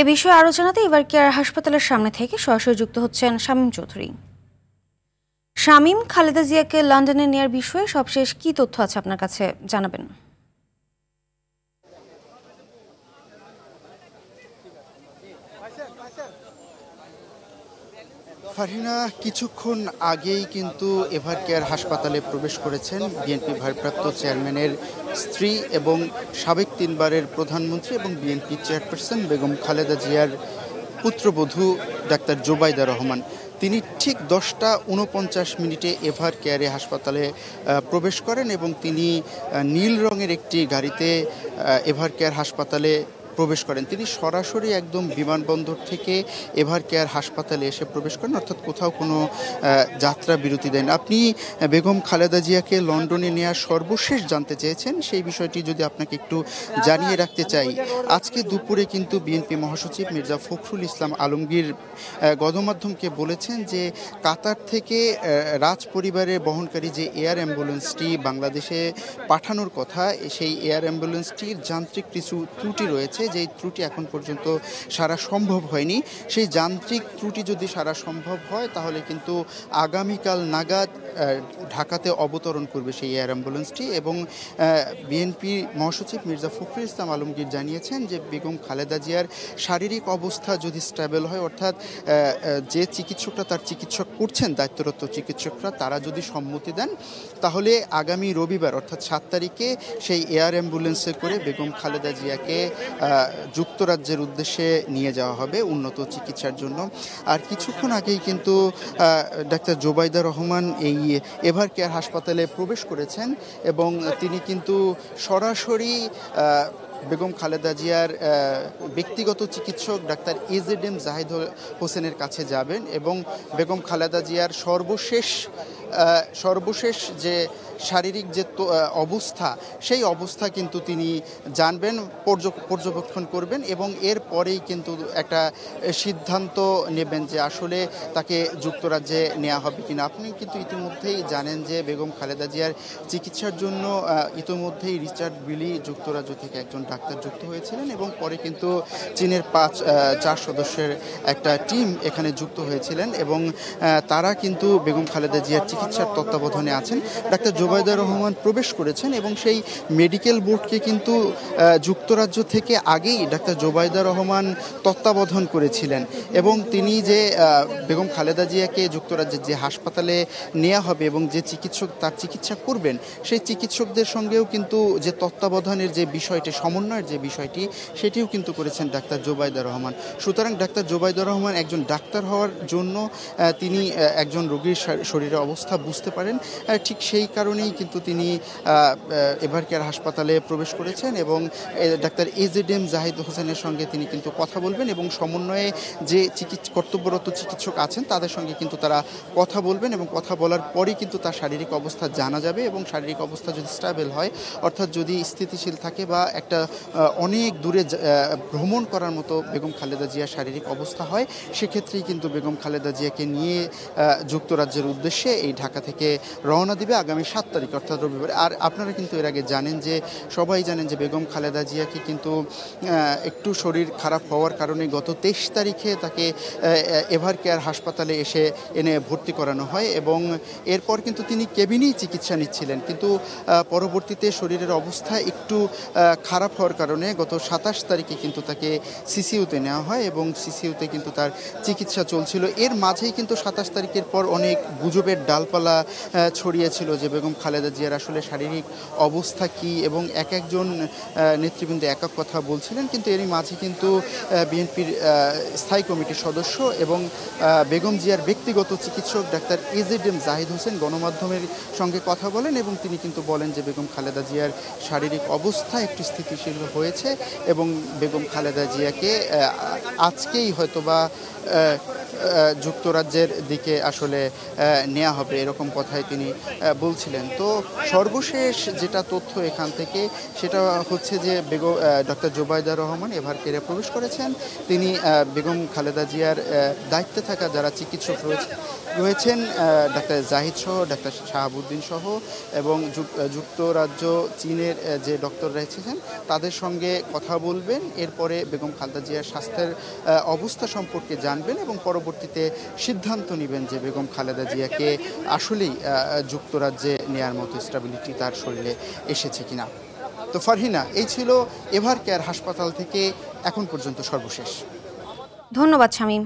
এ বিষয়ে আরও জানাতে এবার কেয়ার হাসপাতালের সামনে থেকে সরাসরি যুক্ত হচ্ছেন শামীম চৌধুরী। শামীম, খালেদা জিয়াকে লন্ডনে নেয়ার বিষয়ে সবশেষ কি তথ্য আছে আপনার কাছে জানাবেন? ফারহিনা, কিছুক্ষণ আগেই কিন্তু এভার কেয়ার হাসপাতালে প্রবেশ করেছেন বিএনপি ভারপ্রাপ্ত চেয়ারম্যানের স্ত্রী এবং সাবেক 3 বারের প্রধানমন্ত্রী এবং বিএনপি চেয়ারপারসন বেগম খালেদা জিয়ার পুত্রবধূ ডাক্তার জোবাইদা রহমান। তিনি ঠিক 10টা 49 এভার কেয়ারে হাসপাতালে প্রবেশ করেন এবং তিনি নীল রঙের একটি গাড়িতে এভার কেয়ার হাসপাতালে প্রবেশ করেন। তিনি সরাসরি একদম বিমানবন্দর থেকে এভার কেয়ার হাসপাতালে এসে প্রবেশ করেন, অর্থাৎ কোথাও কোনো যাত্রা বিরতি দেন। আপনি বেগম খালেদা জিয়াকে লন্ডনে নেওয়ার সর্বশেষ জানতে চেয়েছেন, সেই বিষয়টি যদি আপনাকে একটু জানিয়ে রাখতে চাই। আজকে দুপুরে কিন্তু বিএনপি মহাসচিব মির্জা ফখরুল ইসলাম আলমগীর গণমাধ্যমকে বলেছেন যে কাতার থেকে রাজ পরিবারের বহনকারী যে এয়ার অ্যাম্বুলেন্সটি বাংলাদেশে পাঠানোর কথা, সেই এয়ার অ্যাম্বুলেন্সটির যান্ত্রিক কিছু ত্রুটি রয়েছে, যেই ত্রুটি এখন পর্যন্ত সারা সম্ভব হয়নি। সেই যান্ত্রিক ত্রুটি যদি সারা সম্ভব হয় তাহলে কিন্তু আগামীকাল নাগাদ ঢাকাতে অবতরণ করবে সেই এয়ার অ্যাম্বুলেন্সটি। এবং বিএনপি মহাসচিব মির্জা ফখরুল ইসলাম আলমগীর জানিয়েছেন যে বেগম খালেদা জিয়ার শারীরিক অবস্থা যদি স্টেবল হয়, অর্থাৎ যে চিকিৎসকরা তার চিকিৎসা করছেন, দায়িত্বরত চিকিৎসকরা, তারা যদি সম্মতি দেন তাহলে আগামী রবিবার অর্থাৎ 7 তারিখে সেই এয়ার অ্যাম্বুলেন্সে করে বেগম খালেদা জিয়াকে যুক্তরাজ্যের উদ্দেশ্যে নিয়ে যাওয়া হবে উন্নত চিকিৎসার জন্য। আর কিছুক্ষণ আগেই কিন্তু ডাক্তার জোবাইদা রহমান এই এভার কেয়ার হাসপাতালে প্রবেশ করেছেন এবং তিনি কিন্তু সরাসরি বেগম খালেদা জিয়ার ব্যক্তিগত চিকিৎসক ডাক্তার AZM জাহিদ হোসেনের কাছে যাবেন এবং বেগম খালেদা জিয়ার সর্বশেষ যে শারীরিক যে অবস্থা, সেই অবস্থা কিন্তু তিনি জানবেন, পর্যবেক্ষণ করবেন এবং এর পরেই কিন্তু একটা সিদ্ধান্ত নেবেন যে আসলে তাকে যুক্তরাজ্যে নেওয়া হবে কিনা। আপনি কিন্তু ইতিমধ্যেই জানেন যে বেগম খালেদা জিয়ার চিকিৎসার জন্য ইতিমধ্যেই রিচার্ড বিলি যুক্তরাজ্য থেকে একজন ডাক্তার যুক্ত হয়েছিলেন এবং পরে কিন্তু চীনের 4 সদস্যের একটা টিম এখানে যুক্ত হয়েছিলেন এবং তারা কিন্তু বেগম খালেদা জিয়ার চিকিৎসার তত্ত্বাবধানে আছেন। ডাক্তার জোবাইদা রহমান প্রবেশ করেছেন এবং সেই মেডিকেল বোর্ডকে কিন্তু যুক্তরাজ্য থেকে আগেই ডাক্তার জোবাইদা রহমান তত্ত্বাবধান করেছিলেন এবং তিনি যে বেগম খালেদা জিয়াকে যুক্তরাজ্যের যে হাসপাতালে নেওয়া হবে এবং যে চিকিৎসক তার চিকিৎসা করবেন, সেই চিকিৎসকদের সঙ্গেও কিন্তু যে তত্ত্বাবধানের যে বিষয়টি, সমন্বয়ের যে বিষয়টি, সেটিও কিন্তু করেছেন ডাক্তার জোবাইদা রহমান। সুতরাং ডাক্তার জোবাইদা রহমান একজন ডাক্তার হওয়ার জন্য তিনি একজন রোগীর শরীরের অবস্থা বুঝতে পারেন, ঠিক সেই কারণেই কিন্তু তিনি এভার কেয়ার হাসপাতালে প্রবেশ করেছেন এবং ডাক্তার AZM জাহিদ হোসেনের সঙ্গে তিনি কিন্তু কথা বলবেন এবং সমন্বয়ে যে কর্তব্যরত চিকিৎসক আছেন তাদের সঙ্গে কিন্তু তারা কথা বলবেন এবং কথা বলার পরই কিন্তু তার শারীরিক অবস্থা জানা যাবে এবং শারীরিক অবস্থা যদি স্টেবল হয়, অর্থাৎ যদি স্থিতিশীল থাকে বা একটা অনেক দূরে ভ্রমণ করার মতো বেগম খালেদা জিয়ার শারীরিক অবস্থা হয়, সেক্ষেত্রেই কিন্তু বেগম খালেদা জিয়াকে নিয়ে যুক্তরাজ্যের উদ্দেশ্যে এই ঢাকা থেকে রওনা দিবে আগামী 7 তারিখ অর্থাৎ রবিবার। আর আপনারা কিন্তু এর আগে জানেন যে সবাই জানেন যে বেগম খালেদা জিয়াকে কিন্তু একটু শরীর খারাপ হওয়ার কারণে গত 23 তারিখে তাকে এভার কেয়ার হাসপাতালে এনে ভর্তি করানো হয় এবং এরপর কিন্তু তিনি কেবিনেই চিকিৎসা নিচ্ছিলেন, কিন্তু পরবর্তীতে শরীরের অবস্থা একটু খারাপ হওয়ার কারণে গত 27 তারিখে কিন্তু তাকে সিসিইউতে নেওয়া হয় এবং সিসিইউতে কিন্তু তার চিকিৎসা চলছিল। এর মাঝেই কিন্তু 27 তারিখের পর অনেক গুজবের ডালপালা ছড়িয়েছিল যে বেগম খালেদা জিয়ার আসলে শারীরিক অবস্থা কি এবং একজন নেতৃবৃন্দ এক এক কথা বলছিলেন, কিন্তু এরই মাঝে কিন্তু বিএনপির স্থায়ী কমিটির সদস্য এবং বেগম জিয়ার ব্যক্তিগত চিকিৎসক ডাক্তার AZM জাহিদ হোসেন গণমাধ্যমের সঙ্গে কথা বলেন এবং তিনি কিন্তু বলেন যে বেগম খালেদা জিয়ার শারীরিক অবস্থা একটু স্থিতিশীল হয়েছে এবং বেগম খালেদা জিয়াকে আজকেই হয়তোবা যুক্তরাজ্যের দিকে আসলে নেওয়া হবে, এরকম কথাই তিনি বলছিলেন। তো সর্বশেষ যেটা তথ্য এখান থেকে সেটা হচ্ছে যে ডক্টর জোবাইদা রহমান এভার কেয়ারে প্রবেশ করেছেন। তিনি বেগম খালেদা জিয়ার দায়িত্বে থাকা যারা চিকিৎসক রয়েছেন ডাক্তার জাহিদ সহ, ডাক্তার শাহাবুদ্দিন সহ এবং যুক্তরাজ্য চীনের যে ডক্টর রয়েছেন তাদের সঙ্গে কথা বলবেন। এরপরে বেগম খালেদা জিয়ার স্বাস্থ্যের অবস্থা সম্পর্কে জানবেন এবং পরবর্তীতে সিদ্ধান্ত নেবেন যে বেগম খালেদা জিয়াকে আসলেই যুক্তরাজ্যে নেয়ার মতো স্টেবিলিটি তার শরীরে এসেছে কিনা। তো ফারহিনা, এই ছিল এভার কেয়ার হাসপাতাল থেকে এখন পর্যন্ত সর্বশেষ। ধন্যবাদ শামীম।